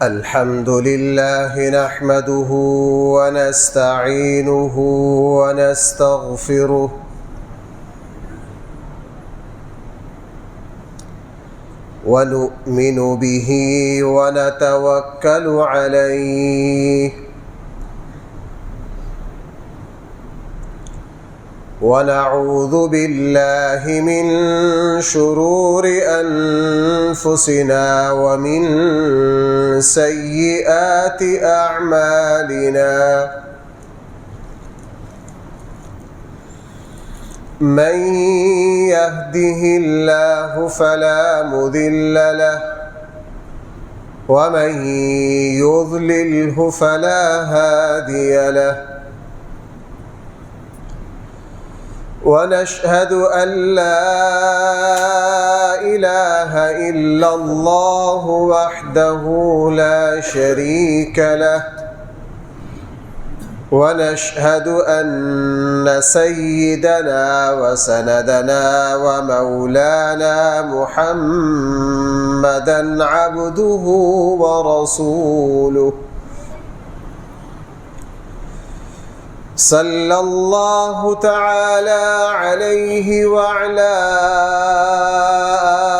الحمد لله نحمده ونستعينه ونستغفره ونؤمن به ونتوكل عليه ونعوذ بالله من شرور أنفسنا ومن سيئات أعمالنا من يهده الله فلا مضل له ومن يضلله فلا هادي له ونشهد أن لا إله إلا الله وحده لا شريك له ونشهد أن سيدنا وسندنا ومولانا محمدًا عبده ورسوله صلى الله تعالى عليه وعلى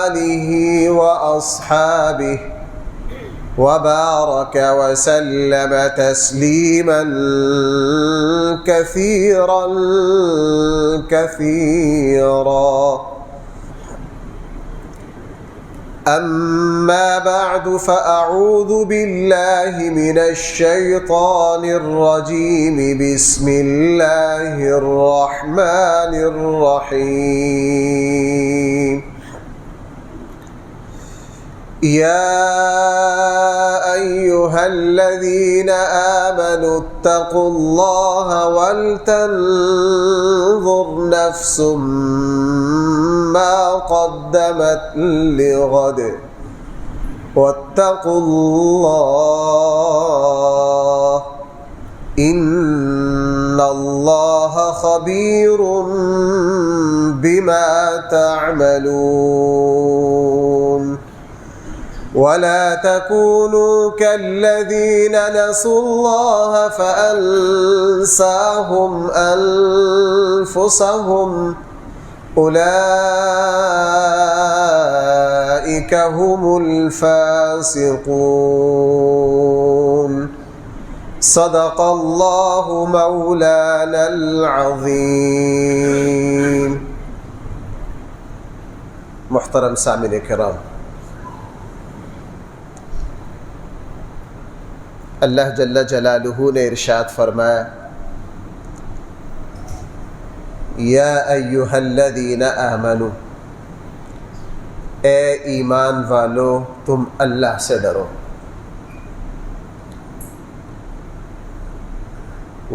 آله وأصحابه وبارك وسلم تسليما كثيرا كثيرا. أما بعد فأعوذ بالله من الشيطان الرجيم. بسم الله الرحمن الرحيم. يا أيها الذين آمنوا اتقوا الله ولتنظر نفس ما قدمت لغد واتقوا الله إن الله خبير بما تعملون. ولا تكونوا كالذين نسوا الله فأنساهم أنفسهم أولئك هم الفاسقون. صدق الله مولانا العظيم. محترم سامعین کرام، اللہ جل جلالہ نے ارشاد فرمایا، یا ایہا الذین آمنوا، اے ایمان والو تم اللہ سے ڈرو،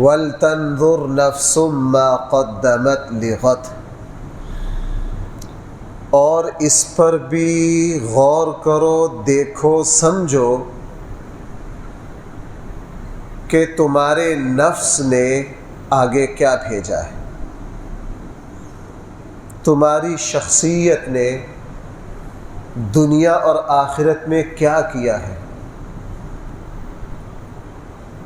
وَلْتَنْظُرْ نَفْسٌ مَّا قَدَّمَتْ لِغَدٍ، اور اس پر بھی غور کرو، دیکھو، سمجھو کہ تمہارے نفس نے آگے کیا بھیجا ہے، تمہاری شخصیت نے دنیا اور آخرت میں کیا کیا ہے،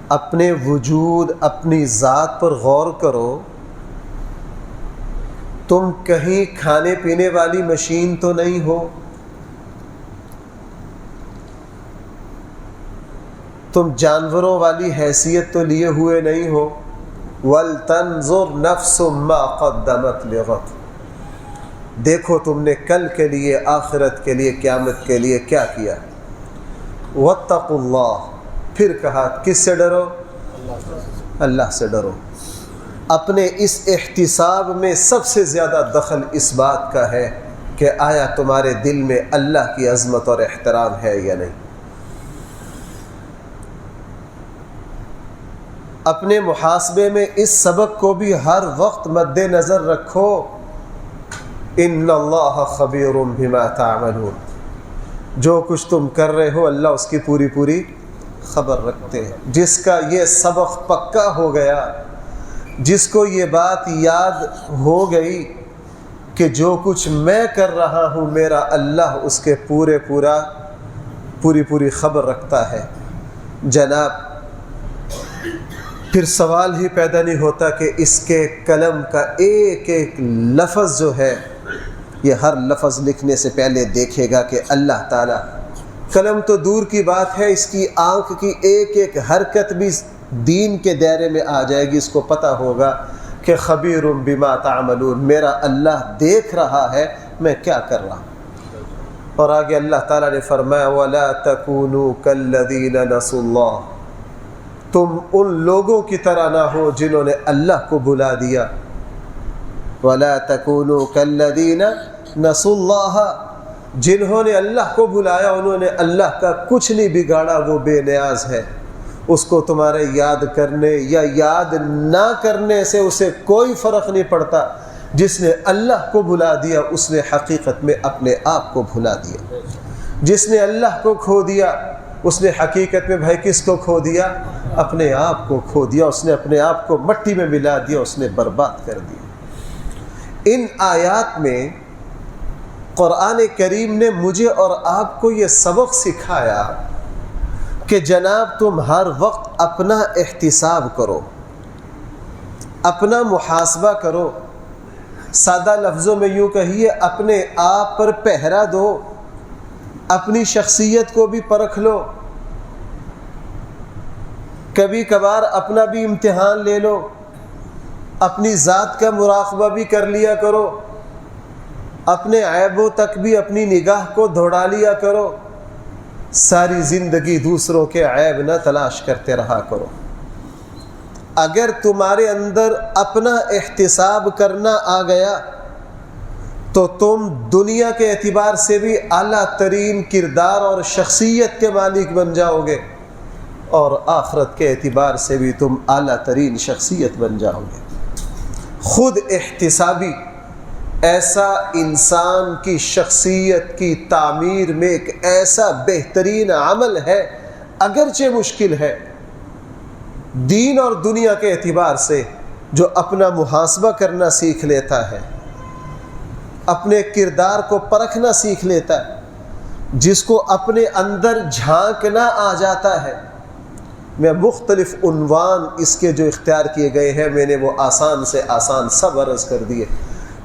اپنے وجود، اپنی ذات پر غور کرو۔ تم کہیں کھانے پینے والی مشین تو نہیں ہو، تم جانوروں والی حیثیت تو لیے ہوئے نہیں ہو۔ وَلْتَنْظُرْ نَفْسٌ مَّا قَدَّمَتْ لِغَدٍ، دیکھو تم نے کل کے لیے، آخرت کے لیے، قیامت کے لیے کیا کیا۔ وَاتَّقُوا اللَّهَ، پھر کہا کس سے ڈرو؟ اللہ سے ڈرو۔ اپنے اس احتساب میں سب سے زیادہ دخل اس بات کا ہے کہ آیا تمہارے دل میں اللہ کی عظمت اور احترام ہے یا نہیں۔ اپنے محاسبے میں اس سبق کو بھی ہر وقت مد نظر رکھو، ان اللہ خبیر بما تعملون، جو کچھ تم کر رہے ہو اللہ اس کی پوری پوری خبر رکھتے ہیں۔ جس کا یہ سبق پکا ہو گیا، جس کو یہ بات یاد ہو گئی کہ جو کچھ میں کر رہا ہوں میرا اللہ اس کے پورا پوری پوری خبر رکھتا ہے جناب، پھر سوال ہی پیدا نہیں ہوتا کہ اس کے قلم کا ایک ایک لفظ جو ہے یہ ہر لفظ لکھنے سے پہلے دیکھے گا کہ اللہ تعالیٰ، قلم تو دور کی بات ہے، اس کی آنکھ کی ایک ایک حرکت بھی دین کے دائرے میں آ جائے گی، اس کو پتہ ہوگا کہ خبیر بما تعملون، میرا اللہ دیکھ رہا ہے میں کیا کر رہا ہوں۔ اور آگے اللہ تعالیٰ نے فرمایا وَلَا تَكُونُوا كَالَّذِينَ نَسُوا اللَّهَ، تم ان لوگوں کی طرح نہ ہو جنہوں نے اللہ کو بھلا دیا۔ وَلَا تَكُونُوا كَالَّذِينَ نَسُوا اللَّهَ، جنہوں نے اللہ کو بھلایا انہوں نے اللہ کا کچھ نہیں بگاڑا، وہ بے نیاز ہے، اس کو تمہارے یاد کرنے یا یاد نہ کرنے سے اسے کوئی فرق نہیں پڑتا۔ جس نے اللہ کو بھلا دیا اس نے حقیقت میں اپنے آپ کو بھلا دیا، جس نے اللہ کو کھو دیا اس نے حقیقت میں بھائی کس کو کھو دیا؟ اپنے آپ کو کھو دیا، اس نے اپنے آپ کو مٹی میں ملا دیا، اس نے برباد کر دیا۔ ان آیات میں قرآن کریم نے مجھے اور آپ کو یہ سبق سکھایا کہ جناب تم ہر وقت اپنا احتساب کرو، اپنا محاسبہ کرو، سادہ لفظوں میں یوں کہیے اپنے آپ پر پہرا دو، اپنی شخصیت کو بھی پرکھ لو، کبھی کبھار اپنا بھی امتحان لے لو، اپنی ذات کا مراقبہ بھی کر لیا کرو، اپنے عیبوں تک بھی اپنی نگاہ کو دوڑا لیا کرو، ساری زندگی دوسروں کے عیب نہ تلاش کرتے رہا کرو۔ اگر تمہارے اندر اپنا احتساب کرنا آ گیا تو تم دنیا کے اعتبار سے بھی اعلیٰ ترین کردار اور شخصیت کے مالک بن جاؤ گے، اور آخرت کے اعتبار سے بھی تم اعلیٰ ترین شخصیت بن جاؤ گے۔ خود احتسابی ایسا انسان کی شخصیت کی تعمیر میں ایک ایسا بہترین عمل ہے، اگرچہ مشکل ہے، دین اور دنیا کے اعتبار سے جو اپنا محاسبہ کرنا سیکھ لیتا ہے، اپنے کردار کو پرکھنا سیکھ لیتا ہے، جس کو اپنے اندر جھانکنا آ جاتا ہے۔ میں مختلف عنوان اس کے جو اختیار کیے گئے ہیں میں نے وہ آسان سے آسان سب عرض کر دیے۔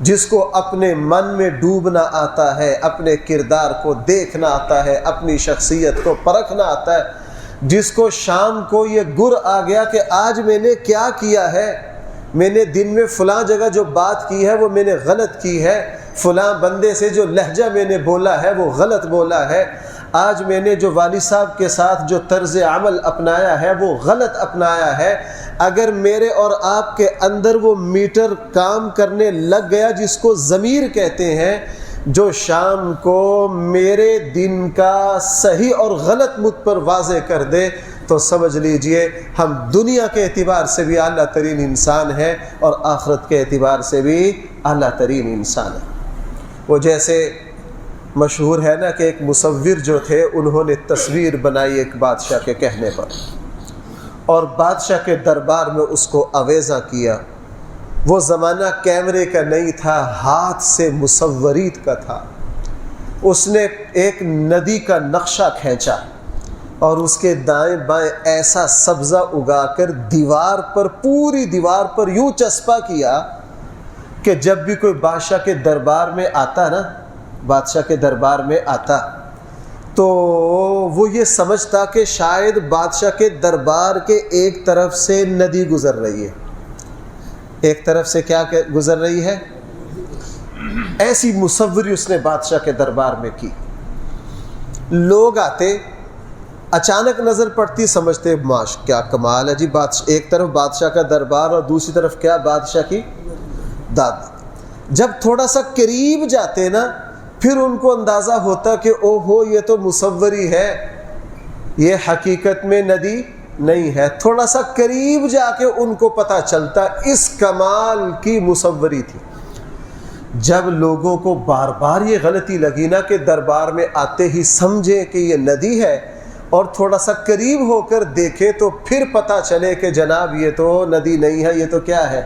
جس کو اپنے من میں ڈوبنا آتا ہے، اپنے کردار کو دیکھنا آتا ہے، اپنی شخصیت کو پرکھنا آتا ہے، جس کو شام کو یہ گر آ گیا کہ آج میں نے کیا کیا ہے، میں نے دن میں فلاں جگہ جو بات کی ہے وہ میں نے غلط کی ہے، فلاں بندے سے جو لہجہ میں نے بولا ہے وہ غلط بولا ہے، آج میں نے جو والد صاحب کے ساتھ جو طرز عمل اپنایا ہے وہ غلط اپنایا ہے۔ اگر میرے اور آپ کے اندر وہ میٹر کام کرنے لگ گیا جس کو ضمیر کہتے ہیں، جو شام کو میرے دن کا صحیح اور غلط مجھ پر واضح کر دے، تو سمجھ لیجئے ہم دنیا کے اعتبار سے بھی اعلیٰ ترین انسان ہیں اور آخرت کے اعتبار سے بھی اعلیٰ ترین انسان ہیں۔ وہ جیسے مشہور ہے نا کہ ایک مصور جو تھے انہوں نے تصویر بنائی ایک بادشاہ کے کہنے پر، اور بادشاہ کے دربار میں اس کو آویزاں کیا۔ وہ زمانہ کیمرے کا نہیں تھا، ہاتھ سے مصوریت کا تھا۔ اس نے ایک ندی کا نقشہ کھینچا اور اس کے دائیں بائیں ایسا سبزہ اگا کر دیوار پر، پوری دیوار پر یوں چسپا کیا کہ جب بھی کوئی بادشاہ کے دربار میں آتا نا، بادشاہ کے دربار میں آتا تو وہ یہ سمجھتا کہ شاید بادشاہ کے دربار کے ایک طرف سے ندی گزر رہی ہے، ایک طرف سے کیا گزر رہی ہے، ایسی مصوری اس نے بادشاہ کے دربار میں کی۔ لوگ آتے، اچانک نظر پڑتی، سمجھتے کیا کمال ہے جی، ایک طرف بادشاہ کا دربار اور دوسری طرف کیا، بادشاہ کی داد۔ جب تھوڑا سا قریب جاتے نا پھر ان کو اندازہ ہوتا کہ او ہو یہ تو مصوری ہے، یہ حقیقت میں ندی نہیں ہے۔ تھوڑا سا قریب جا کے ان کو پتہ چلتا اس کمال کی مصوری تھی۔ جب لوگوں کو بار بار یہ غلطی لگی نا کہ دربار میں آتے ہی سمجھے کہ یہ ندی ہے اور تھوڑا سا قریب ہو کر دیکھے تو پھر پتہ چلے کہ جناب یہ تو ندی نہیں ہے، یہ تو کیا ہے،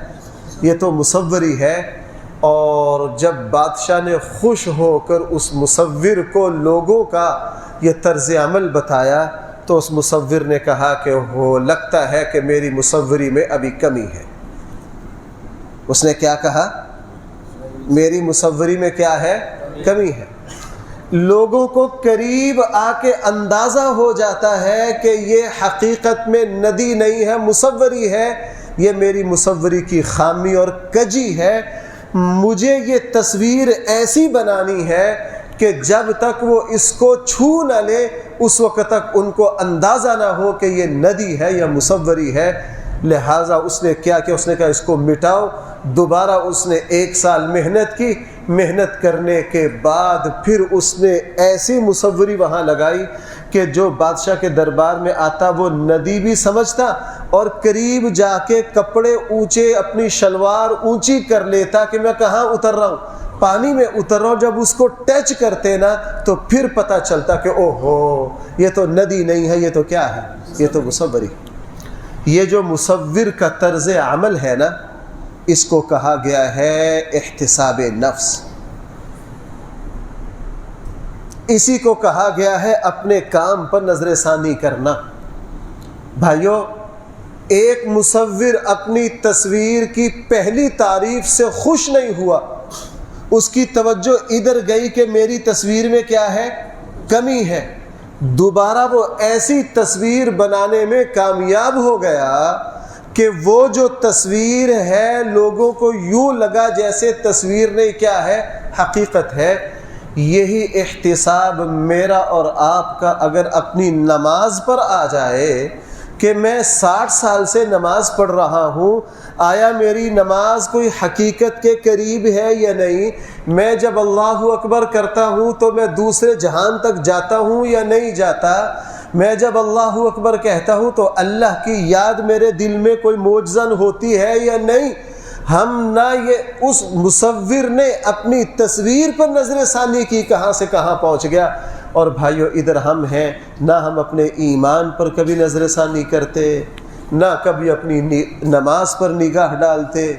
یہ تو مصوری ہے، اور جب بادشاہ نے خوش ہو کر اس مصور کو لوگوں کا یہ طرز عمل بتایا تو اس مصور نے کہا کہ وہ لگتا ہے کہ میری مصوری میں ابھی کمی ہے۔ اس نے کیا کہا؟ میری مصوری میں کیا ہے؟ کمی ہے۔ لوگوں کو قریب آ کے اندازہ ہو جاتا ہے کہ یہ حقیقت میں ندی نہیں ہے، مصوری ہے، یہ میری مصوری کی خامی اور کجی ہے۔ مجھے یہ تصویر ایسی بنانی ہے کہ جب تک وہ اس کو چھو نہ لے اس وقت تک ان کو اندازہ نہ ہو کہ یہ ندی ہے یا مصوری ہے۔ لہٰذا اس نے کیا کہ اس نے کہا اس کو مٹاؤ۔ دوبارہ اس نے 1 سال محنت کی، محنت کرنے کے بعد پھر اس نے ایسی مصوری وہاں لگائی کہ جو بادشاہ کے دربار میں آتا وہ ندی بھی سمجھتا اور قریب جا کے کپڑے اونچے، اپنی شلوار اونچی کر لیتا کہ میں کہاں اتر رہا ہوں، پانی میں اتر رہا ہوں۔ جب اس کو ٹچ کرتے نا تو پھر پتہ چلتا کہ اوہو یہ تو ندی نہیں ہے، یہ تو کیا ہے؟ یہ تو مصوری۔ یہ جو مصور کا طرز عمل ہے نا، اس کو کہا گیا ہے احتساب نفس، اسی کو کہا گیا ہے اپنے کام پر نظر ثانی کرنا۔ بھائیو، ایک مصور اپنی تصویر کی پہلی تعریف سے خوش نہیں ہوا، اس کی توجہ ادھر گئی کہ میری تصویر میں کیا ہے؟ کمی ہے۔ دوبارہ وہ ایسی تصویر بنانے میں کامیاب ہو گیا کہ وہ جو تصویر ہے لوگوں کو یوں لگا جیسے تصویر نہیں کیا ہے؟ حقیقت ہے۔ یہی احتساب میرا اور آپ کا اگر اپنی نماز پر آ جائے کہ میں 60 سال سے نماز پڑھ رہا ہوں، آیا میری نماز کوئی حقیقت کے قریب ہے یا نہیں؟ میں جب اللہ اکبر کرتا ہوں تو میں دوسرے جہان تک جاتا ہوں یا نہیں جاتا؟ میں جب اللہ اکبر کہتا ہوں تو اللہ کی یاد میرے دل میں کوئی موجزن ہوتی ہے یا نہیں؟ ہم نہ یہ اس مصور نے اپنی تصویر پر نظر ثانی کی کہاں سے کہاں پہنچ گیا۔ اور بھائیو ادھر ہم ہیں، نہ ہم اپنے ایمان پر کبھی نظر ثانی کرتے، نہ کبھی اپنی نماز پر نگاہ ڈالتے،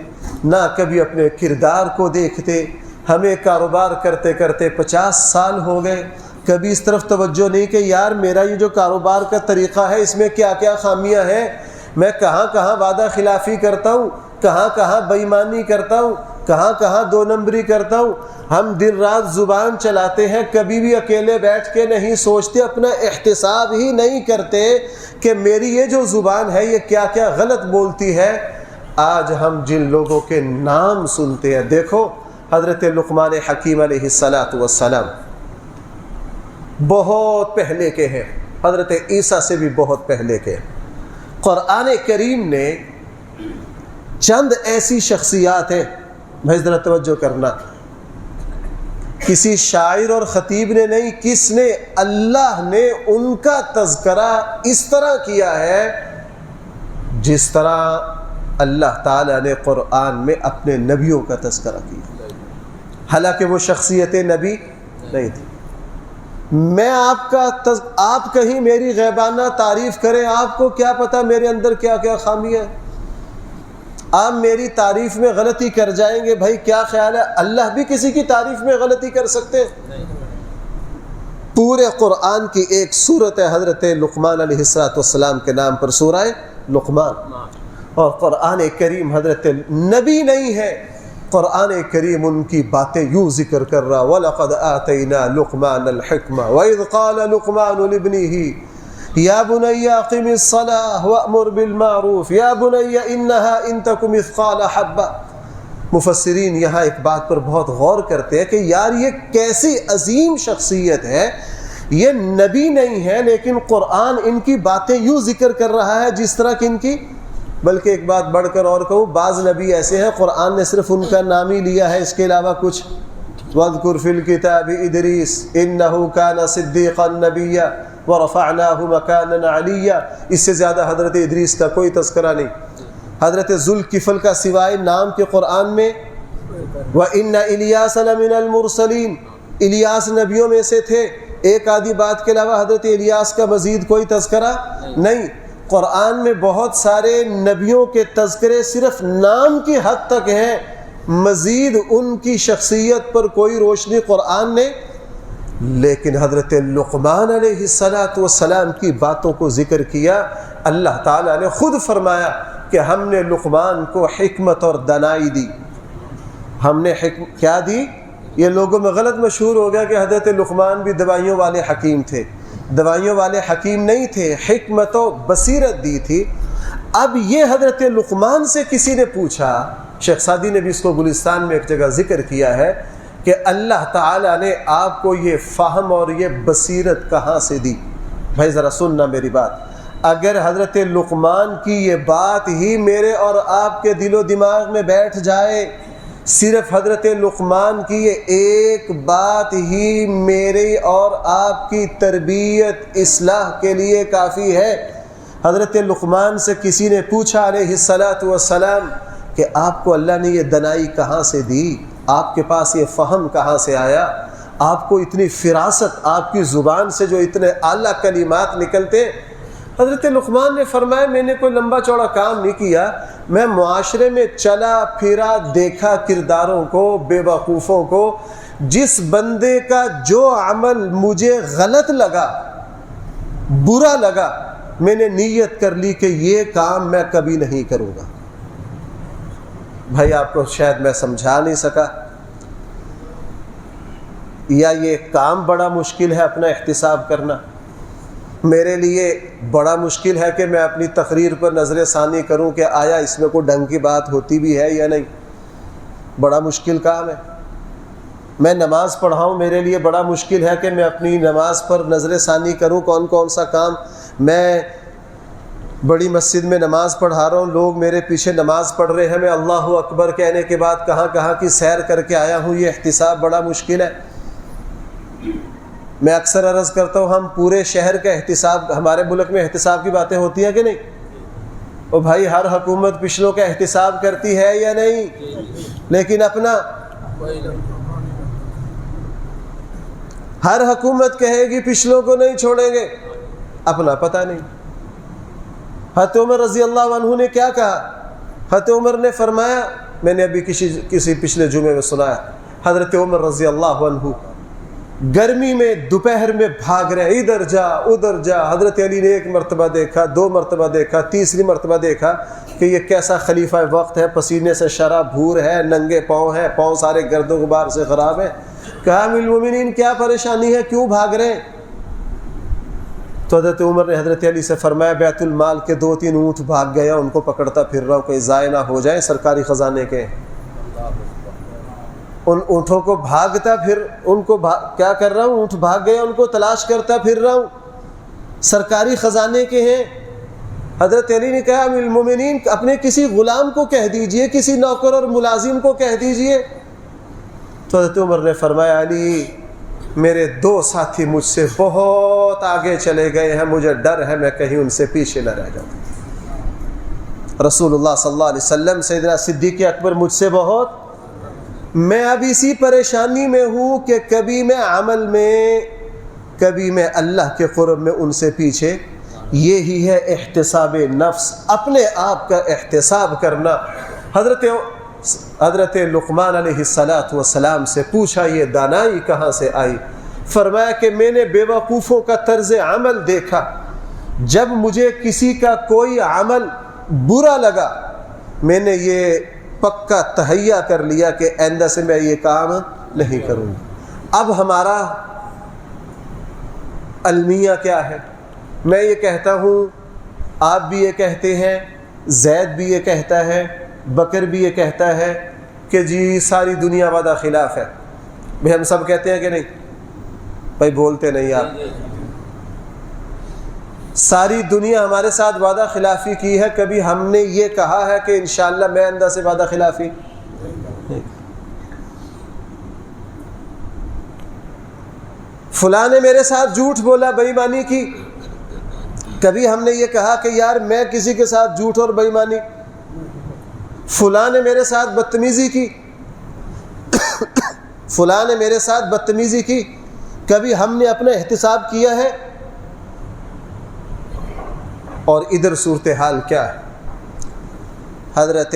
نہ کبھی اپنے کردار کو دیکھتے۔ ہمیں کاروبار کرتے کرتے 50 سال ہو گئے، کبھی اس طرف توجہ نہیں کہ یار میرا یہ جو کاروبار کا طریقہ ہے اس میں کیا کیا خامیاں ہیں، میں کہاں کہاں وعدہ خلافی کرتا ہوں، کہاں کہاں بے ایمانی کرتا ہوں، کہاں کہاں 2 نمبری کرتا ہوں۔ ہم دن رات زبان چلاتے ہیں، کبھی بھی اکیلے بیٹھ کے نہیں سوچتے، اپنا احتساب ہی نہیں کرتے کہ میری یہ جو زبان ہے یہ کیا کیا غلط بولتی ہے۔ آج ہم جن لوگوں کے نام سنتے ہیں، دیکھو حضرت لقمان حکیم علیہ السلام بہت پہلے کے ہیں، حضرت عیسیٰ سے بھی بہت پہلے کے۔ قرآن کریم نے چند ایسی شخصیات ہیں، بھائی ذرا توجہ کرنا، کسی شاعر اور خطیب نے نہیں، کس نے؟ اللہ نے ان کا تذکرہ اس طرح کیا ہے جس طرح اللہ تعالیٰ نے قرآن میں اپنے نبیوں کا تذکرہ کیا، حالانکہ وہ شخصیت نبی نہیں تھی۔ میں آپ کہیں میری غیبانہ تعریف کریں، آپ کو کیا پتہ میرے اندر کیا کیا خامیاں ہیں؟ آپ میری تعریف میں غلطی کر جائیں گے، بھائی کیا خیال ہے اللہ بھی کسی کی تعریف میں غلطی کر سکتے ہیں؟ پورے قرآن کی ایک سورت ہے حضرت لقمان علیہ السلام کے نام پر، سورہ لقمان، اور قرآن کریم حضرت نبی نہیں ہے، قرآن کریم ان کی باتیں یوں ذکر کر رہا، وَلَقَدْ آتَيْنَا لُقْمَانَ الْحِكْمَةَ وَإِذْ قَالَ لُقْمَانُ لِابْنِهِ يَا بُنَيَّ أَقِمِ الصَّلَاةَ وَأْمُرْ بِالْمَعْرُوفِ يَا بُنَيَّ إِنَّهَا إِن تَكُ مِثْقَالَ حَبَّةٍ۔ مفسرین یہاں ایک بات پر بہت غور کرتے ہیں کہ یار یہ کیسی عظیم شخصیت ہے، یہ نبی نہیں ہے لیکن قرآن ان کی باتیں یوں ذکر کر رہا ہے جس طرح کہ ان کی، بلکہ ایک بات بڑھ کر اور کہوں، بعض نبی ایسے ہیں قرآن نے صرف ان کا نام ہی لیا ہے، اس کے علاوہ کچھ، وَاذْكُرْ فِي الْكِتَابِ إِدْرِيسَ إِنَّهُ كَانَ صِدِّيقًا نَبِيًّا وَرَفَعْنَاهُ مَكَانًا عَلِيًّا، اس سے زیادہ حضرت ادریس کا کوئی تذکرہ نہیں۔ حضرت ذوالکفل کا سوائے نام کے قرآن میں وَإِنَّ إِلْيَاسَ لَمِنَ الْمُرْسَلِينَ، الیاس نبیوں میں سے تھے، ایک آدھی بات کے علاوہ حضرت الیاس کا مزید کوئی تذکرہ نہیں۔ قرآن میں بہت سارے نبیوں کے تذکرے صرف نام کی حد تک ہیں، مزید ان کی شخصیت پر کوئی روشنی قرآن نے، لیکن حضرت لقمان علیہ السلام کی باتوں کو ذکر کیا۔ اللہ تعالیٰ نے خود فرمایا کہ ہم نے لقمان کو حکمت اور دانائی دی۔ ہم نے کیا دی؟ یہ لوگوں میں غلط مشہور ہو گیا کہ حضرت لقمان بھی دوائیوں والے حکیم تھے۔ دوائیوں والے حکیم نہیں تھے، حکمت و بصیرت دی تھی۔ اب یہ حضرت لقمان سے کسی نے پوچھا، شیخ سعدی نے بھی اس کو گلستان میں ایک جگہ ذکر کیا ہے کہ اللہ تعالیٰ نے آپ کو یہ فہم اور یہ بصیرت کہاں سے دی؟ بھائی ذرا سننا میری بات، اگر حضرت لقمان کی یہ بات ہی میرے اور آپ کے دل و دماغ میں بیٹھ جائے، صرف حضرت لقمان کی یہ ایک بات ہی میری اور آپ کی تربیت اصلاح کے لیے کافی ہے۔ حضرت لقمان سے کسی نے پوچھا علیہ السلام کہ آپ کو اللہ نے یہ دانائی کہاں سے دی؟ آپ کے پاس یہ فہم کہاں سے آیا؟ آپ کو اتنی فراست، آپ کی زبان سے جو اتنے اعلیٰ کلمات نکلتے؟ حضرت لقمان نے فرمایا میں نے کوئی لمبا چوڑا کام نہیں کیا، میں معاشرے میں چلا پھرا، دیکھا کرداروں کو، بے وقوفوں کو، جس بندے کا جو عمل مجھے غلط لگا، برا لگا، میں نے نیت کر لی کہ یہ کام میں کبھی نہیں کروں گا۔ بھائی آپ کو شاید میں سمجھا نہیں سکا، یا یہ کام بڑا مشکل ہے اپنا احتساب کرنا؟ میرے لیے بڑا مشکل ہے کہ میں اپنی تقریر پر نظر ثانی کروں کہ آیا اس میں کوئی ڈھنگ کی بات ہوتی بھی ہے یا نہیں۔ بڑا مشکل کام ہے۔ میں نماز پڑھاؤں، میرے لیے بڑا مشکل ہے کہ میں اپنی نماز پر نظر ثانی کروں کون کون سا کام۔ میں بڑی مسجد میں نماز پڑھا رہا ہوں، لوگ میرے پیچھے نماز پڑھ رہے ہیں، میں اللہ اکبر کہنے کے بعد کہاں کہاں کی سیر کر کے آیا ہوں، یہ احتساب بڑا مشکل ہے۔ میں اکثر عرض کرتا ہوں ہم پورے شہر کا احتساب، ہمارے ملک میں احتساب کی باتیں ہوتی ہیں کہ نہیں؟ او بھائی ہر حکومت پچھلوں کا احتساب کرتی ہے یا نہیں؟ لیکن اپنا ہر حکومت کہے گی پچھلوں کو نہیں چھوڑیں گے، اپنا پتہ نہیں۔ حضرت عمر رضی اللہ عنہ نے کیا کہا؟ حضرت عمر نے فرمایا، میں نے ابھی کسی پچھلے جمعے میں سنا ہے، حضرت عمر رضی اللہ عنہ گرمی میں دوپہر میں بھاگ رہے، ادھر جا ادھر جا۔ حضرت علی نے ایک مرتبہ دیکھا، دو مرتبہ دیکھا، تیسری مرتبہ دیکھا کہ یہ کیسا خلیفہ وقت ہے، پسینے سے شراب بھور ہے، ننگے پاؤں ہیں، پاؤں سارے گرد و غبار سے خراب ہیں۔ کہا امیر المومنین کیا پریشانی ہے، کیوں بھاگ رہے ہیں؟ تو حضرت عمر نے حضرت علی سے فرمایا بیت المال کے 2-3 اونٹ بھاگ گیا، ان کو پکڑتا پھر رہا ہوں کہیں ضائع نہ ہو جائیں، سرکاری خزانے کے۔ ان اونٹوں کو بھاگتا پھر ان کو کیا کر رہا ہوں، اونٹ بھاگ گیا ان کو تلاش کرتا پھر رہا ہوں، سرکاری خزانے کے ہیں۔ حضرت علی نے کہا امیر المومنین اپنے کسی غلام کو کہہ دیجئے، کسی نوکر اور ملازم کو کہہ دیجئے۔ تو حضرت عمر نے فرمایا علی میرے 2 ساتھی مجھ سے بہت آگے چلے گئے ہیں، مجھے ڈر ہے میں کہیں ان سے پیچھے نہ رہ جاؤں۔ رسول اللہ صلی اللہ علیہ وسلم سیدنا صدیق اکبر مجھ سے بہت، میں اب اسی پریشانی میں ہوں کہ کبھی میں عمل میں، کبھی میں اللہ کے قرب میں ان سے پیچھے۔ یہی ہے احتساب نفس، اپنے آپ کا احتساب کرنا۔ حضرت لقمان علیہ السلام سے پوچھا یہ دانائی کہاں سے آئی؟ فرمایا کہ میں نے بے وقوفوں کا طرز عمل دیکھا، جب مجھے کسی کا کوئی عمل برا لگا میں نے یہ پکا تہیہ کر لیا کہ آئندہ سے میں یہ کام نہیں کروں گا۔ اب ہمارا المیہ کیا ہے؟ میں یہ کہتا ہوں، آپ بھی یہ کہتے ہیں، زید بھی یہ کہتا ہے، بکر بھی یہ کہتا ہے کہ جی ساری دنیا وعدہ خلاف ہے۔ بھئی ہم سب کہتے ہیں کہ نہیں؟ بھائی بولتے نہیں آپ۔ ساری دنیا ہمارے ساتھ وعدہ خلافی کی ہے، کبھی ہم نے یہ کہا ہے کہ انشاءاللہ میں آئندہ سے وعدہ خلافی؟ فلاں نے میرے ساتھ جھوٹ بولا، بے ایمانی کی، کبھی ہم نے یہ کہا کہ یار میں کسی کے ساتھ جھوٹ اور بے ایمانی؟ فلاں نے میرے ساتھ بدتمیزی کی، فلاں نے میرے ساتھ بدتمیزی کی، کبھی ہم نے اپنا احتساب کیا ہے؟ اور ادھر صورتحال کیا ہے؟ حضرت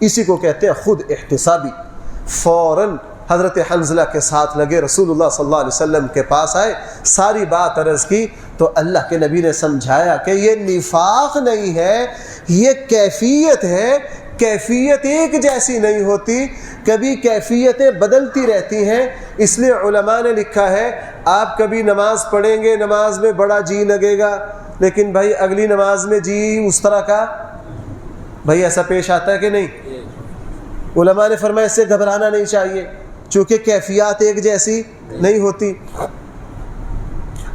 اسی کو کہتے ہیں خود احتسابی۔ فوراً حضرت حنظلہ کے ساتھ لگے، رسول اللہ صلی اللہ علیہ وسلم کے پاس آئے، ساری بات عرض کی تو اللہ کے نبی نے سمجھایا کہ یہ نفاق نہیں ہے، یہ کیفیت ہے، کیفیت ایک جیسی نہیں ہوتی، کبھی کیفیتیں بدلتی رہتی ہیں۔ اس لیے علماء نے لکھا ہے آپ کبھی نماز پڑھیں گے، نماز میں بڑا جی لگے گا، لیکن بھائی اگلی نماز میں جی اس طرح کا، بھائی ایسا پیش آتا ہے کہ نہیں؟ علماء نے فرمایا اس سے گھبرانا نہیں چاہیے، چونکہ کیفیات ایک جیسی نہیں ہوتی۔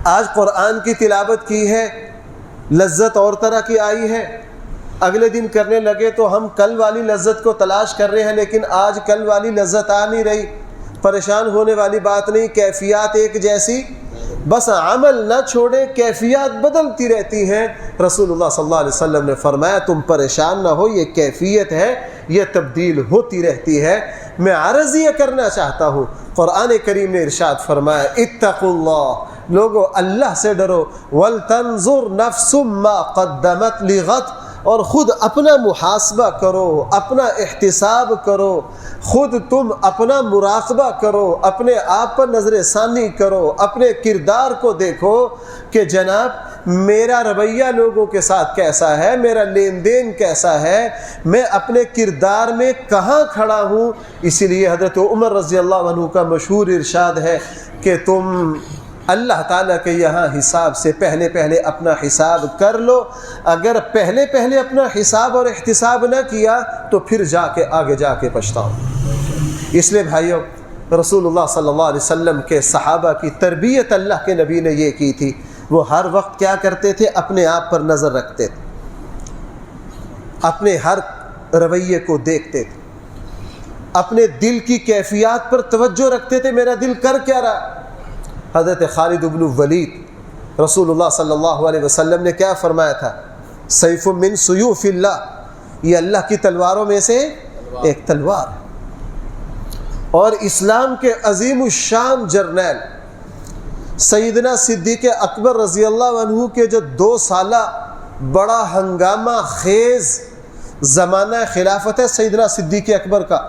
آج قرآن کی تلاوت کی ہے، لذت اور طرح کی آئی ہے، اگلے دن کرنے لگے تو ہم کل والی لذت کو تلاش کر رہے ہیں، لیکن آج کل والی لذت آ نہیں رہی۔ پریشان ہونے والی بات نہیں، کیفیات ایک جیسی، بس عمل نہ چھوڑیں، کیفیات بدلتی رہتی ہیں۔ رسول اللہ صلی اللہ علیہ وسلم نے فرمایا تم پریشان نہ ہو، یہ کیفیت ہے، یہ تبدیل ہوتی رہتی ہے۔ میں عرض یہ کرنا چاہتا ہوں، قرآن کریم نے ارشاد فرمایا اتقوا اللہ، لوگو اللہ سے ڈرو، وَلْتَنْظُرْ نَفْسٌ مَّا قَدَّمَتْ لِغَدٍ، اور خود اپنا محاسبہ کرو، اپنا احتساب کرو، خود تم اپنا مراقبہ کرو، اپنے آپ پر نظر ثانی کرو، اپنے کردار کو دیکھو کہ جناب میرا رویہ لوگوں کے ساتھ کیسا ہے، میرا لین دین کیسا ہے، میں اپنے کردار میں کہاں کھڑا ہوں۔ اسی لیے حضرت عمر رضی اللہ عنہ کا مشہور ارشاد ہے کہ تم اللہ تعالیٰ کے یہاں حساب سے پہلے پہلے اپنا حساب کر لو، اگر پہلے پہلے اپنا حساب اور احتساب نہ کیا تو پھر آگے جا کے پچھتاؤ۔ اس لیے بھائیو، رسول اللہ صلی اللہ علیہ وسلم کے صحابہ کی تربیت اللہ کے نبی نے یہ کی تھی، وہ ہر وقت کیا کرتے تھے؟ اپنے آپ پر نظر رکھتے تھے، اپنے ہر رویے کو دیکھتے تھے، اپنے دل کی کیفیات پر توجہ رکھتے تھے، میرا دل کر کیا رہا۔ حضرت خالد بن ولید، رسول اللہ صلی اللہ علیہ وسلم نے کیا فرمایا تھا؟ سیف من سیوف اللہ، یہ اللہ کی تلواروں میں سے ایک تلوار ہے۔ اور اسلام کے عظیم الشان جرنیل سیدنا صدیق اکبر رضی اللہ عنہ کے جو 2 سالہ بڑا ہنگامہ خیز زمانہ خلافت ہے سیدنا صدیق اکبر کا،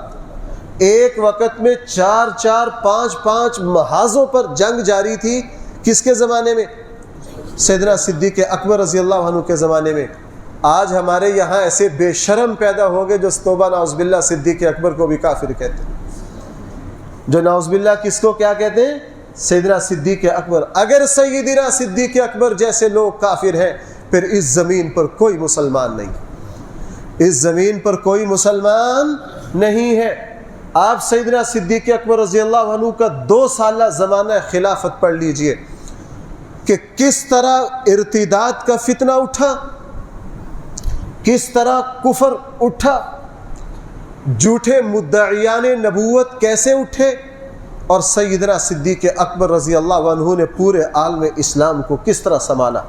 ایک وقت میں 4 5 محاذوں پر جنگ جاری تھی، کس کے زمانے میں؟ سیدنا صدیق اکبر رضی اللہ عنہ کے زمانے میں۔ آج ہمارے یہاں ایسے بے شرم پیدا ہو گئے جو توبہ نعوذ باللہ صدیق اکبر کو بھی کافر کہتے ہیں، جو نعوذ باللہ کس کو کیا کہتے ہیں؟ سیدنا صدیق اکبر۔ اگر سیدنا صدیق اکبر جیسے لوگ کافر ہیں، پھر اس زمین پر کوئی مسلمان نہیں، اس زمین پر کوئی مسلمان نہیں ہے۔ آپ سیدنا صدیق اکبر رضی اللہ عنہ کا 2 سالہ زمانہ خلافت پڑھ لیجئے کہ کس طرح ارتداد کا فتنہ اٹھا، کس طرح کفر اٹھا، جھوٹے مدعیان نبوت کیسے اٹھے، اور سیدنا صدیق اکبر رضی اللہ عنہ نے پورے عالم اسلام کو کس طرح سنبھالا۔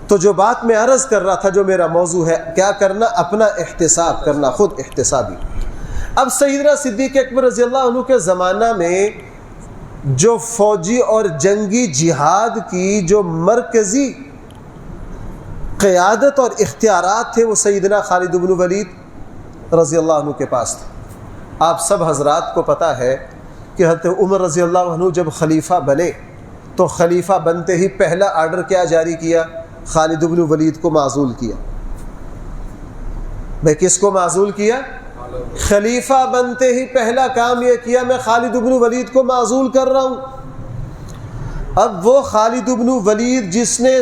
تو جو بات میں عرض کر رہا تھا، جو میرا موضوع ہے، کیا کرنا؟ اپنا احتساب کرنا، خود احتسابی۔ اب سیدنا صدیق اکبر رضی اللہ عنہ کے زمانہ میں جو فوجی اور جنگی جہاد کی جو مرکزی قیادت اور اختیارات تھے، وہ سیدنا خالد بن ولید رضی اللہ عنہ کے پاس تھے۔ آپ سب حضرات کو پتہ ہے کہ حضرت عمر رضی اللہ عنہ جب خلیفہ بنے تو خلیفہ بنتے ہی پہلا آرڈر کیا جاری کیا؟ خالد بن ولید کو معزول کیا۔ میں کس کو معزول کیا؟ خلیفہ بنتے ہی پہلا کام یہ کیا، میں خالد بن ولید کو معزول کر رہا ہوں۔ اب وہ خالد بن ولید جس نے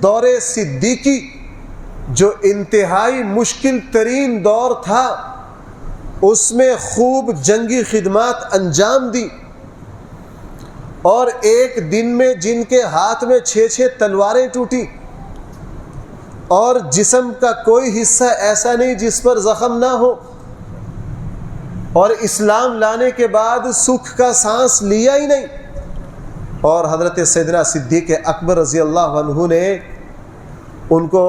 دور صدیقی، جو انتہائی مشکل ترین دور تھا، اس میں خوب جنگی خدمات انجام دی، اور ایک دن میں جن کے ہاتھ میں 6 تلواریں ٹوٹی، اور جسم کا کوئی حصہ ایسا نہیں جس پر زخم نہ ہو، اور اسلام لانے کے بعد سکھ کا سانس لیا ہی نہیں، اور حضرت سیدنا صدیق اکبر رضی اللہ عنہ نے ان کو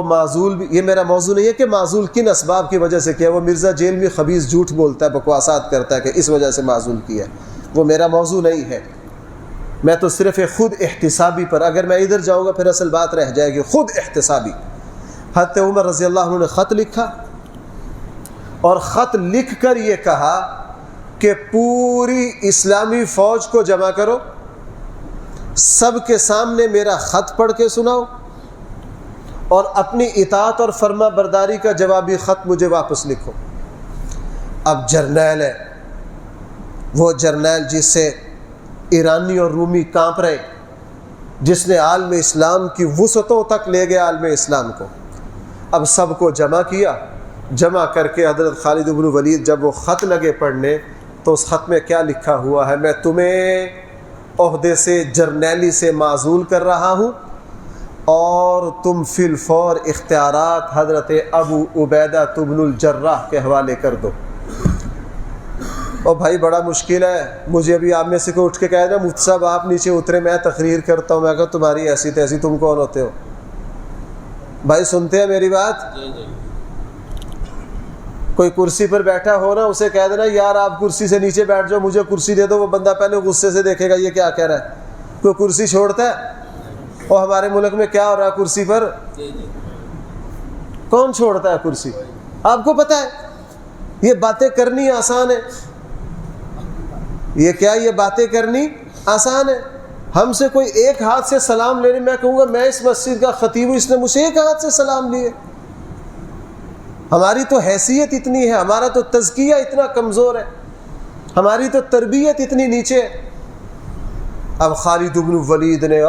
معزول بھی، یہ میرا موضوع نہیں ہے کہ معزول کن اسباب کی وجہ سے کیا، وہ مرزا جیل میں خبیث جھوٹ بولتا ہے، بکواسات کرتا ہے کہ اس وجہ سے معزول کیا، وہ میرا موضوع نہیں ہے۔ میں تو صرف ایک خود احتسابی پر، اگر میں ادھر جاؤں گا پھر اصل بات رہ جائے گی، خود احتسابی۔ حضرت عمر رضی اللہ عنہ نے خط لکھا، اور خط لکھ کر یہ کہا کہ پوری اسلامی فوج کو جمع کرو، سب کے سامنے میرا خط پڑھ کے سناؤ، اور اپنی اطاعت اور فرما برداری کا جوابی خط مجھے واپس لکھو۔ اب جرنیل ہے، وہ جرنیل جس سے ایرانی اور رومی کانپ رہے، جس نے عالم اسلام کی وسعتوں تک لے گیا عالم اسلام کو، اب سب کو جمع کیا۔ جمع کر کے حضرت خالد بن ولید جب وہ خط لگے پڑھنے تو اس خط میں کیا لکھا ہوا ہے؟ میں تمہیں عہدے سے جرنیلی سے معزول کر رہا ہوں اور تم فی الفور اختیارات حضرت ابو عبیدہ بن الجراح کے حوالے کر دو۔ اور بھائی بڑا مشکل ہے، مجھے ابھی آپ میں سے کوئی اٹھ کے کہے نا مفتی صاحب آپ نیچے اترے، میں تقریر کرتا ہوں، میں کہا تمہاری ایسی تیسی، تم کون ہوتے ہو؟ بھائی سنتے ہیں میری بات؟ کوئی کرسی پر بیٹھا ہو نا، اسے کہہ دینا یار آپ کرسی سے نیچے بیٹھ جاؤ، مجھے کرسی دے دو، وہ بندہ پہلے غصے سے دیکھے گا یہ کیا کہہ رہا ہے۔ کوئی کرسی چھوڑتا ہے؟ اور ہمارے ملک میں کیا ہو رہا ہے کرسی پر؟ کون چھوڑتا ہے کرسی؟ آپ کو پتہ ہے یہ باتیں کرنی آسان ہے، یہ کیا یہ باتیں کرنی آسان ہے؟ ہم سے کوئی ایک ہاتھ سے سلام لینے، میں کہوں گا میں اس مسجد کا خطیب ہوں، اس نے مجھ سے ایک ہاتھ سے سلام لیے۔ ہماری تو حیثیت اتنی ہے، ہمارا تو تزکیہ اتنا کمزور ہے، ہماری تو تربیت اتنی نیچے ہے۔ اب خالد بن ولید نے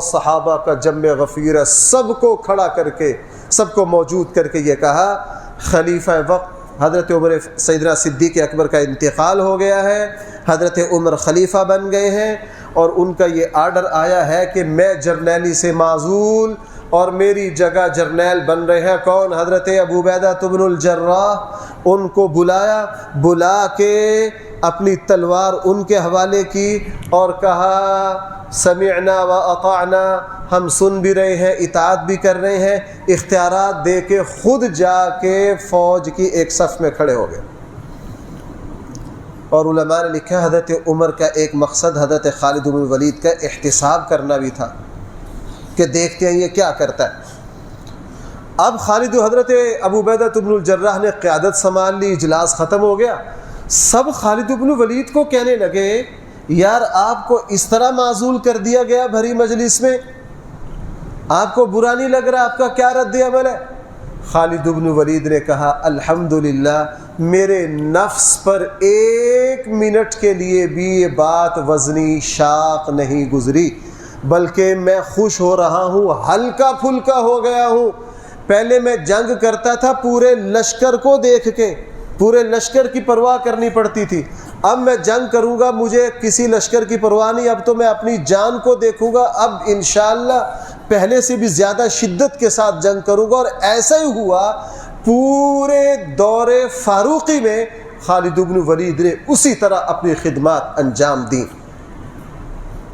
صحابہ کا جمع غفیر سب کو کھڑا کر کے، سب کو موجود کر کے یہ کہا، خلیفہ وقت حضرت عمر سیدنا صدیق اکبر کا انتقال ہو گیا ہے، حضرت عمر خلیفہ بن گئے ہیں، اور ان کا یہ آرڈر آیا ہے کہ میں جرنیلی سے معزول اور میری جگہ جرنیل بن رہے ہیں کون؟ حضرت ابو عبیدہ بن الجراح۔ ان کو بلایا، بلا کے اپنی تلوار ان کے حوالے کی اور کہا سمعنا و اطعنا، ہم سن بھی رہے ہیں، اطاعت بھی کر رہے ہیں، اختیارات دے کے خود جا کے فوج کی ایک صف میں کھڑے ہو گئے۔ اور علماء نے لکھا حضرت عمر کا ایک مقصد حضرت خالد بن ولید کا احتساب کرنا بھی تھا کہ دیکھتے ہیں یہ کیا کرتا ہے۔ اب خالد حضرت ابو عبیدہ بن الجراح نے قیادت سنبھال لی، اجلاس ختم ہو گیا، سب خالد بن ولید کو کہنے لگے یار آپ کو اس طرح معزول کر دیا گیا بھری مجلس میں، آپ کو برا نہیں لگ رہا؟ آپ کا کیا رد عمل ہے؟ خالد بن ولید نے کہا الحمدللہ میرے نفس پر ایک منٹ کے لیے بھی یہ بات وزنی شاق نہیں گزری، بلکہ میں خوش ہو رہا ہوں، ہلکا پھلکا ہو گیا ہوں۔ پہلے میں جنگ کرتا تھا پورے لشکر کو دیکھ کے، پورے لشکر کی پرواہ کرنی پڑتی تھی، اب میں جنگ کروں گا مجھے کسی لشکر کی پرواہ نہیں، اب تو میں اپنی جان کو دیکھوں گا، اب انشاءاللہ پہلے سے بھی زیادہ شدت کے ساتھ جنگ کروں گا۔ اور ایسا ہی ہوا، پورے دور فاروقی میں خالد بن ولید نے اسی طرح اپنی خدمات انجام دیں،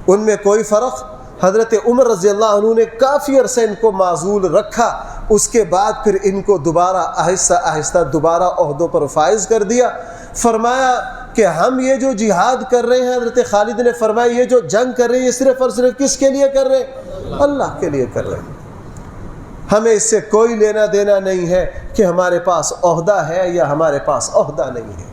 ان میں کوئی فرق۔ حضرت عمر رضی اللہ عنہ نے کافی عرصہ ان کو معزول رکھا، اس کے بعد پھر ان کو دوبارہ آہستہ آہستہ دوبارہ عہدوں پر فائز کر دیا۔ فرمایا کہ ہم یہ جو جہاد کر رہے ہیں، حضرت خالد نے فرمایا یہ جو جنگ کر رہے ہیں یہ صرف اور صرف کس کے لیے کر رہے ہیں؟ اللہ کے لیے کر رہے ہیں۔ ہمیں اس سے کوئی لینا دینا نہیں ہے کہ ہمارے پاس عہدہ ہے یا ہمارے پاس عہدہ نہیں ہے۔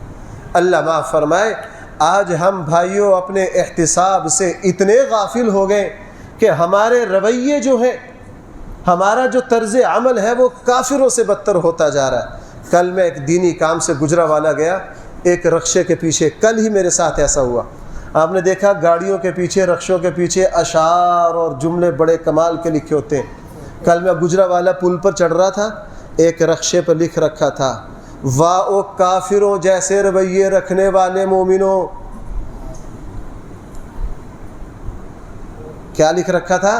اللہ معاف فرمائے، آج ہم بھائیوں اپنے احتساب سے اتنے غافل ہو گئے کہ ہمارے رویے جو ہیں، ہمارا جو طرز عمل ہے وہ کافروں سے بدتر ہوتا جا رہا ہے۔ کل میں ایک دینی کام سے گجرانوالہ گیا، ایک رکشے کے پیچھے، کل ہی میرے ساتھ ایسا ہوا، آپ نے دیکھا گاڑیوں کے پیچھے، رکشوں کے پیچھے اشعار اور جملے بڑے کمال کے لکھے ہوتے ہیں۔ کل میں گجرانوالہ پل پر چڑھ رہا تھا، ایک رکشے پر لکھ رکھا تھا واہ او کافروں جیسے رویے رکھنے والے مومنوں۔ کیا لکھ رکھا تھا؟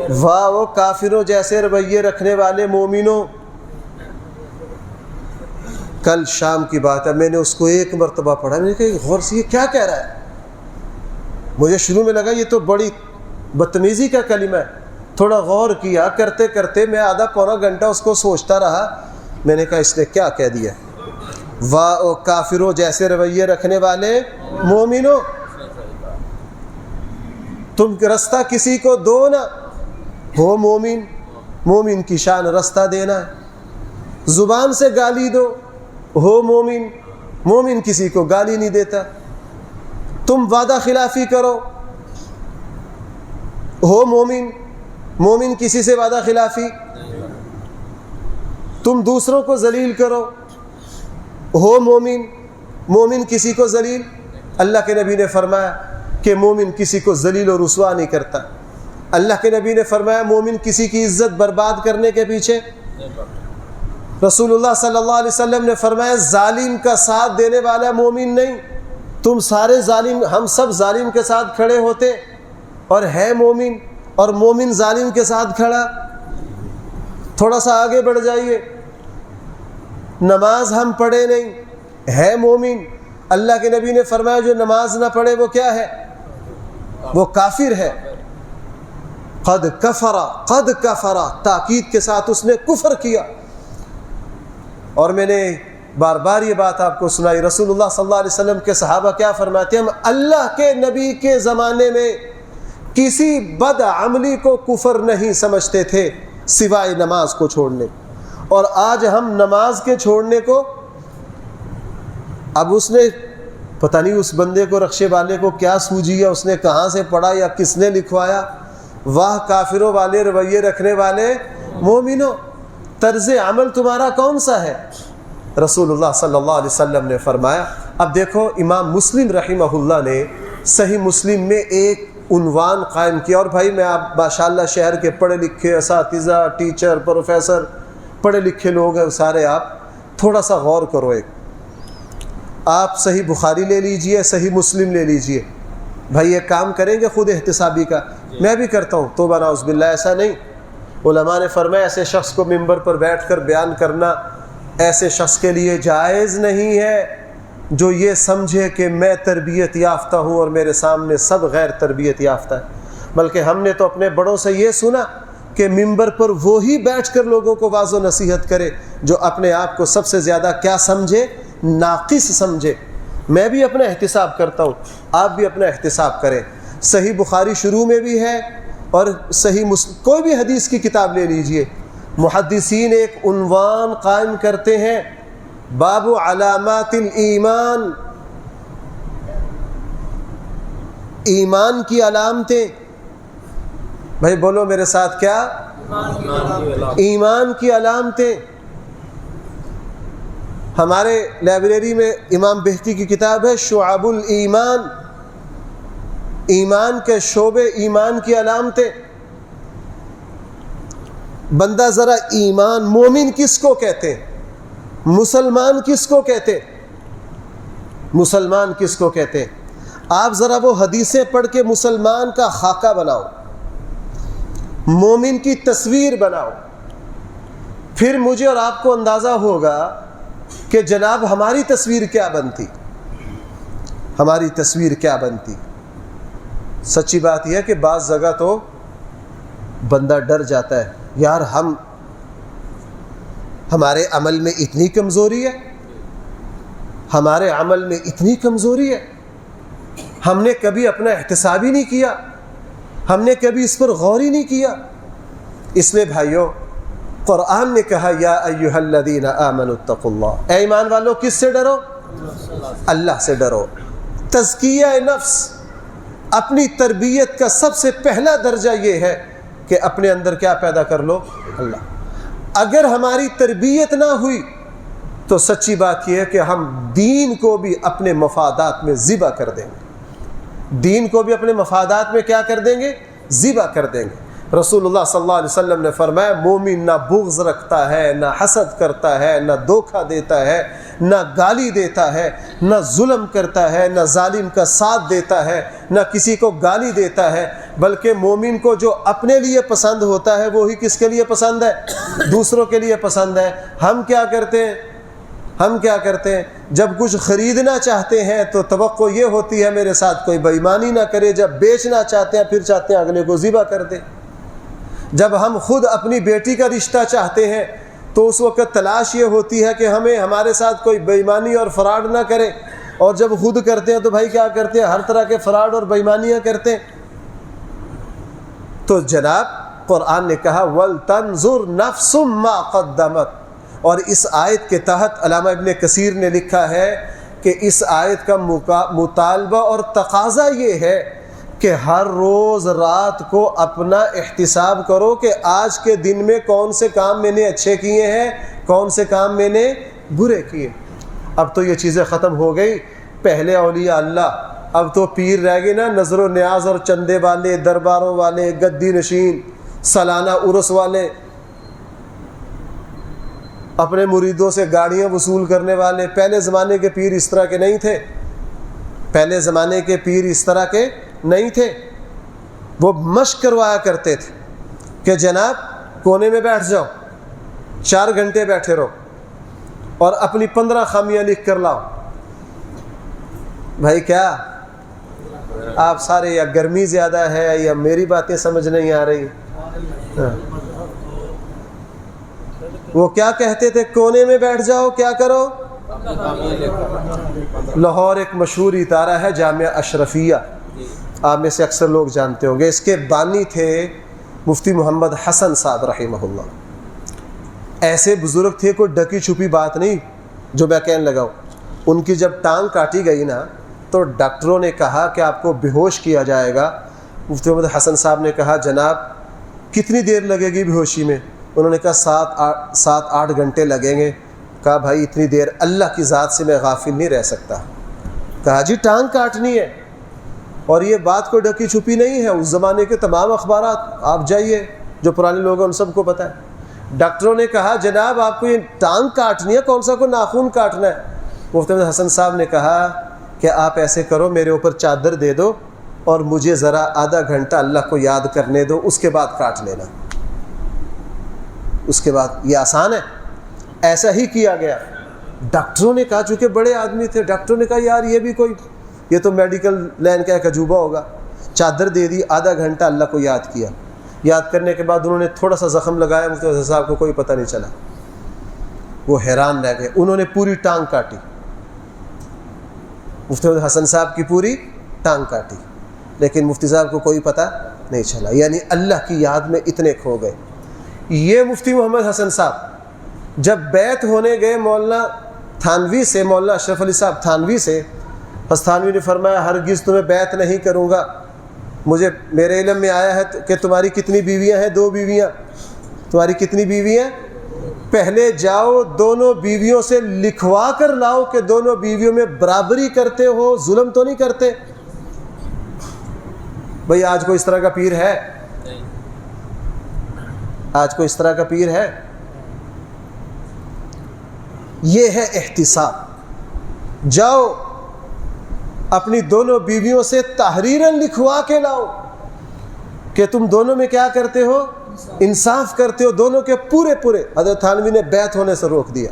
واہ او کافروں جیسے رویے رکھنے والے مومنوں۔ کل شام کی بات ہے، میں نے اس کو ایک مرتبہ پڑھا، میں نے کہا غور سے یہ کیا کہہ رہا ہے؟ مجھے شروع میں لگا یہ تو بڑی بدتمیزی کا کلمہ ہے، تھوڑا غور کیا، کرتے کرتے میں آدھا پونا گھنٹہ اس کو سوچتا رہا، میں نے کہا اس نے کیا کہہ دیا؟ واہ او کافروں جیسے رویے رکھنے والے مومنوں، تم رستہ کسی کو دو نہ، ہو مومن، مومن کی شان رستہ دینا ہے۔ زبان سے گالی دو، ہو مومن، مومن کسی کو گالی نہیں دیتا۔ تم وعدہ خلافی کرو، ہو مومن، مومن کسی سے وعدہ خلافی۔ تم دوسروں کو ذلیل کرو، ہو مومن، مومن کسی کو ذلیل۔ اللہ کے نبی نے فرمایا کہ مومن کسی کو ذلیل و رسوا نہیں کرتا۔ اللہ کے نبی نے فرمایا مومن کسی کی عزت برباد کرنے کے پیچھے۔ رسول اللہ صلی اللہ علیہ وسلم نے فرمایا ظالم کا ساتھ دینے والا مومن نہیں۔ تم سارے ظالم، ہم سب ظالم کے ساتھ کھڑے ہوتے اور ہے مومن، اور مومن ظالم کے ساتھ کھڑا۔ تھوڑا سا آگے بڑھ جائیے، نماز ہم پڑھے نہیں، ہے مومن۔ اللہ کے نبی نے فرمایا جو نماز نہ پڑھے وہ کیا ہے؟ وہ کافر ہے۔ قد کفر، تاکید کے ساتھ اس نے کفر کیا۔ اور میں نے بار بار یہ بات آپ کو سنائی، رسول اللہ صلی اللہ علیہ وسلم کے صحابہ کیا فرماتے ہیں؟ ہم اللہ کے نبی کے زمانے میں کسی بد عملی کو کفر نہیں سمجھتے تھے سوائے نماز کو چھوڑنے، اور آج ہم نماز کے چھوڑنے کو، اب اس نے پتہ نہیں اس بندے کو، رخشے والے کو کیا سوجی ہے، اس نے کہاں سے پڑھا یا کس نے لکھوایا۔ واہ کافروں والے رویے رکھنے والے مومنوں، طرز عمل تمہارا کون سا ہے؟ رسول اللہ صلی اللہ علیہ وسلم نے فرمایا۔ اب دیکھو امام مسلم رحمہ اللہ نے صحیح مسلم میں ایک عنوان قائم کیا، اور بھائی میں آپ ماشاءاللہ شہر کے پڑھے لکھے اساتذہ، ٹیچر، پروفیسر، پڑھے لکھے لوگ ہیں سارے، آپ تھوڑا سا غور کرو۔ ایک آپ صحیح بخاری لے لیجئے، صحیح مسلم لے لیجئے، بھائی یہ کام کریں گے خود احتسابی کا، میں بھی کرتا ہوں، توبہ نعوذ باللہ، ایسا نہیں۔ علماء نے فرمایا ایسے شخص کو ممبر پر بیٹھ کر بیان کرنا ایسے شخص کے لیے جائز نہیں ہے جو یہ سمجھے کہ میں تربیت یافتہ ہوں اور میرے سامنے سب غیر تربیت یافتہ ہے۔ بلکہ ہم نے تو اپنے بڑوں سے یہ سنا کہ ممبر پر وہی بیٹھ کر لوگوں کو واعظ و نصیحت کرے جو اپنے آپ کو سب سے زیادہ کیا سمجھے؟ ناقص سمجھے۔ میں بھی اپنا احتساب کرتا ہوں، آپ بھی اپنا احتساب کریں۔ صحیح بخاری شروع میں بھی ہے، اور صحیح مسلم، کوئی بھی حدیث کی کتاب لے لیجئے، محدثین ایک عنوان قائم کرتے ہیں، باب علامات الایمان، ایمان کی علامتیں۔ بھائی بولو میرے ساتھ، کیا؟ ایمان کی علامتیں۔ ہمارے لائبریری میں امام بہقی کی کتاب ہے شعب الایمان، ایمان کے شعبے، ایمان کی علامتیں۔ بندہ ذرا ایمان، مومن کس کو کہتے ہیں؟ مسلمان کس کو کہتے ہیں؟ مسلمان کس کو کہتے ہیں؟ آپ ذرا وہ حدیثیں پڑھ کے مسلمان کا خاکہ بناؤ، مومن کی تصویر بناؤ، پھر مجھے اور آپ کو اندازہ ہوگا کہ جناب ہماری تصویر کیا بنتی، ہماری تصویر کیا بنتی۔ سچی بات یہ ہے کہ بعض جگہ تو بندہ ڈر جاتا ہے، یار ہمارے عمل میں اتنی کمزوری ہے، ہمارے عمل میں اتنی کمزوری ہے، ہم نے کبھی اپنا احتساب ہی نہیں کیا، ہم نے کبھی اس پر غور ہی نہیں کیا۔ اس لیے بھائیوں، قرآن نے کہا یا ایھا الذین آمنوا اتقوا اللہ، اے ایمان والو کس سے ڈرو؟ اللہ سے ڈرو۔ تزکیہ نفس، اپنی تربیت کا سب سے پہلا درجہ یہ ہے کہ اپنے اندر کیا پیدا کر لو؟ اللہ۔ اگر ہماری تربیت نہ ہوئی تو سچی بات یہ ہے کہ ہم دین کو بھی اپنے مفادات میں ذبح کر دیں گے، دین کو بھی اپنے مفادات میں کیا کر دیں گے؟ ذبح کر دیں گے۔ رسول اللہ صلی اللہ علیہ وسلم نے فرمایا مومن نہ بغض رکھتا ہے، نہ حسد کرتا ہے، نہ دھوکہ دیتا ہے، نہ گالی دیتا ہے، نہ ظلم کرتا ہے، نہ ظالم کا ساتھ دیتا ہے، نہ کسی کو گالی دیتا ہے، بلکہ مومن کو جو اپنے لیے پسند ہوتا ہے وہی کس کے لیے پسند ہے؟ دوسروں کے لیے پسند ہے۔ ہم کیا کرتے ہیں؟ ہم کیا کرتے ہیں؟ جب کچھ خریدنا چاہتے ہیں تو توقع یہ ہوتی ہے میرے ساتھ کوئی بے ایمانی نہ کرے، جب بیچنا چاہتے ہیں پھر چاہتے ہیں اگلے کو ذبح کر دیں۔ جب ہم خود اپنی بیٹی کا رشتہ چاہتے ہیں تو اس وقت تلاش یہ ہوتی ہے کہ ہمارے ساتھ کوئی بے ایمانی اور فراڈ نہ کرے، اور جب خود کرتے ہیں تو بھائی کیا کرتے ہیں؟ ہر طرح کے فراڈ اور بے ایمانیاں کرتے ہیں۔ تو جناب قرآن نے کہا وَلْتَنْظُرْ نَفْسٌ مَّا قَدَّمَتْ اور اس آیت کے تحت علامہ ابن کثیر نے لکھا ہے کہ اس آیت کا مطالبہ اور تقاضا یہ ہے کہ ہر روز رات کو اپنا احتساب کرو کہ آج کے دن میں کون سے کام میں نے اچھے کیے ہیں، کون سے کام میں نے برے کیے۔ اب تو یہ چیزیں ختم ہو گئی، پہلے اولیاء اللہ، اب تو پیر رہ گئے نا، نظر و نیاز اور چندے والے، درباروں والے، گدی نشین، سالانہ عرس والے، اپنے مریدوں سے گاڑیاں وصول کرنے والے۔ پہلے زمانے کے پیر اس طرح کے نہیں تھے، پہلے زمانے کے پیر اس طرح کے نہیں تھے۔ وہ مشق کروایا کرتے تھے کہ جناب کونے میں بیٹھ جاؤ، 4 گھنٹے بیٹھے رہو اور اپنی 15 خامیاں لکھ کر لاؤ۔ بھائی کیا آپ سارے یا گرمی زیادہ ہے یا میری باتیں سمجھ نہیں آ رہی؟ وہ کیا کہتے تھے؟ کونے میں بیٹھ جاؤ، کیا کرو؟ لاہور ایک مشہور ادارہ ہے جامعہ اشرفیہ، آپ میں سے اکثر لوگ جانتے ہوں گے۔ اس کے بانی تھے مفتی محمد حسن صاحب رحمہ اللہ۔ ایسے بزرگ تھے، کوئی ڈکی چھپی بات نہیں جو میں کہنے لگا ہوں۔ ان کی جب ٹانگ کاٹی گئی نا تو ڈاکٹروں نے کہا کہ آپ کو بے ہوش کیا جائے گا۔ مفتی محمد حسن صاحب نے کہا جناب کتنی دیر لگے گی بے ہوشی میں؟ انہوں نے کہا 7-8 گھنٹے لگیں گے۔ کہا بھائی اتنی دیر اللہ کی ذات سے میں غافل نہیں رہ سکتا۔ کہا جی ٹانگ کاٹنی ہے، اور یہ بات کوئی ڈکی چھپی نہیں ہے، اس زمانے کے تمام اخبارات آپ جائیے جو پرانے لوگ ہیں ان سب کو پتہ ہے۔ ڈاکٹروں نے کہا جناب آپ کو یہ ٹانگ کاٹنی ہے، کون سا کوئی ناخون کاٹنا ہے؟ مفتی محمد حسن صاحب نے کہا کہ آپ ایسے کرو، میرے اوپر چادر دے دو اور مجھے ذرا آدھا گھنٹہ اللہ کو یاد کرنے دو، اس کے بعد کاٹ لینا۔ اس کے بعد یہ آسان ہے۔ ایسا ہی کیا گیا۔ ڈاکٹروں نے کہا، چونکہ بڑے آدمی تھے، ڈاکٹروں نے کہا یار یہ تو میڈیکل لائن کا ایک عجوبہ ہوگا۔ چادر دے دی، آدھا گھنٹہ اللہ کو یاد کیا۔ یاد کرنے کے بعد انہوں نے تھوڑا سا زخم لگایا، مفتی حسن صاحب کو کوئی پتہ نہیں چلا۔ وہ حیران رہ گئے۔ انہوں نے پوری ٹانگ کاٹی، مفتی حسن صاحب کی پوری ٹانگ کاٹی، لیکن مفتی صاحب کو کوئی پتہ نہیں چلا۔ یعنی اللہ کی یاد میں اتنے کھو گئے۔ یہ مفتی محمد حسن صاحب جب بیعت ہونے گئے مولانا تھانوی سے، مولانا اشرف علی صاحب تھانوی سے، بس تھانوی نے فرمایا ہرگز تمہیں بیعت نہیں کروں گا، میرے علم میں آیا ہے کہ تمہاری کتنی بیویاں ہیں؟ 2 بیویاں۔ تمہاری کتنی بیویاں؟ پہلے جاؤ دونوں بیویوں سے لکھوا کر لاؤ کہ دونوں بیویوں میں برابری کرتے ہو، ظلم تو نہیں کرتے۔ بھئی آج کوئی اس طرح کا پیر ہے؟ آج کوئی اس طرح کا پیر ہے؟ یہ ہے احتساب۔ جاؤ اپنی دونوں بیویوں سے تحریراً لکھوا کے لاؤ کہ تم دونوں میں کیا کرتے ہو؟ انصاف کرتے ہو، دونوں کے پورے۔ حضرت تھانوی نے بیعت ہونے سے روک دیا۔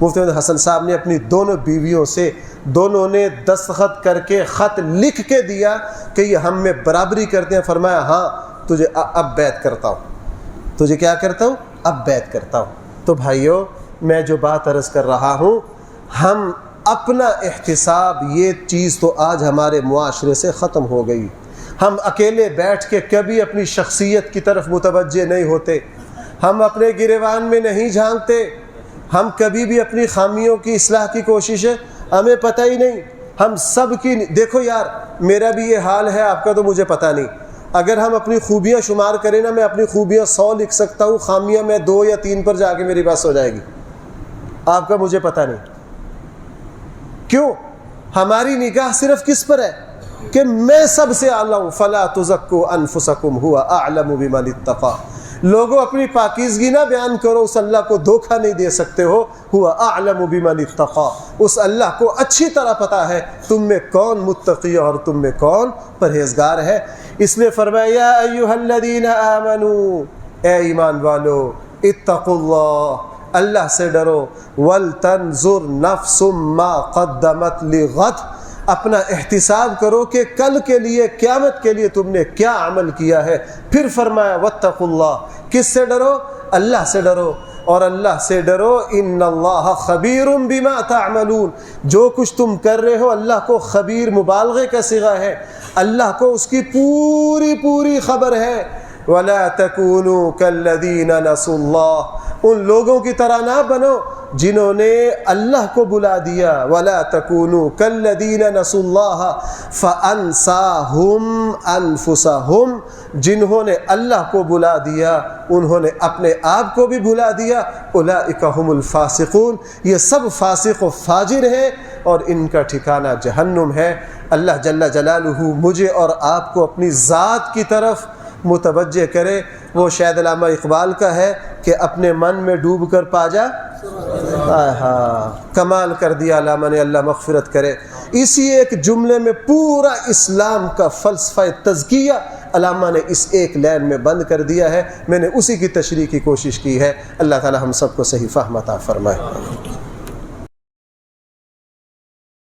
مفتی محمد حسن صاحب نے اپنی دونوں بیویوں سے، دونوں نے دستخط کر کے خط لکھ کے دیا کہ یہ ہم میں برابری کرتے ہیں۔ فرمایا ہاں تجھے اب بیعت کرتا ہوں، تجھے کیا کرتا ہوں؟ اب بیعت کرتا ہوں۔ تو بھائیو میں جو بات عرض کر رہا ہوں، ہم اپنا احتساب، یہ چیز تو آج ہمارے معاشرے سے ختم ہو گئی۔ ہم اکیلے بیٹھ کے کبھی اپنی شخصیت کی طرف متوجہ نہیں ہوتے، ہم اپنے گریبان میں نہیں جھانکتے، ہم کبھی بھی اپنی خامیوں کی اصلاح کی کوشش ہے ہمیں پتہ ہی نہیں۔ ہم سب کی، دیکھو یار میرا بھی یہ حال ہے، آپ کا تو مجھے پتہ نہیں۔ اگر ہم اپنی خوبیاں شمار کریں نا، میں اپنی خوبیاں 100 لکھ سکتا ہوں، خامیاں میں 2 یا 3 پر جا کے میری بات ہو جائے گی۔ آپ کا مجھے پتہ نہیں کیوں؟ ہماری نگاہ صرف کس پر ہے کہ میں سب سے اعلیٰ ہوں۔ فلا تزکوا انفسکم هو اعلم بمن اتقى۔ لوگوں اپنی پاکیزگی نہ بیان کرو، اس اللہ کو دھوکہ نہیں دے سکتے ہو۔ هو اعلم بمن اتقى، اس اللہ کو اچھی طرح پتہ ہے تم میں کون متقی اور تم میں کون پرہیزگار ہے۔ اس لیے فرمایا یا ایھا الذین آمنوا، اے ایمان والو، اتقوا اللہ، اللہ سے ڈرو، وَلْتَنْظُرْ نَفْسٌ مَّا قَدَّمَتْ لِغَدٍ، اپنا احتساب کرو کہ کل کے لیے، قیامت کے لیے تم نے کیا عمل کیا ہے۔ پھر فرمایا وَاتَّقُوا اللَّهَ، کس سے ڈرو؟ اللہ سے ڈرو، اور اللہ سے ڈرو ان اللہ خبیر بما تعملون، جو کچھ تم کر رہے ہو اللہ کو خبیر مبالغے کا صیغہ ہے، اللہ کو اس کی پوری خبر ہے۔ ولا تکونوا کالذین نسوا اللہ، ان لوگوں کی طرح نہ بنو جنہوں نے اللہ کو بلا دیا. ولا تکونوا کالذین نسوا اللہ فانساہم انفسہم، جنہوں نے اللہ کو بلا دیا انہوں نے اپنے آپ کو بھی بلا دیا. اولئک هم الفاسقون، یہ سب فاسق و فاجر ہیں اور ان کا ٹھکانہ جہنم ہے. اللہ جل جلالہ مجھے اور آپ کو اپنی ذات کی طرف متوجہ کرے. وہ شاید علامہ اقبال کا ہے کہ اپنے من میں ڈوب کر پا جا. کمال کر دیا علامہ نے، اللہ مغفرت کرے. اسی ایک جملے میں پورا اسلام کا فلسفہ تزکیہ علامہ نے اس ایک لائن میں بند کر دیا ہے. میں نے اسی کی تشریح کی کوشش کی ہے. اللہ تعالی ہم سب کو صحیح فہم عطا فرمائے.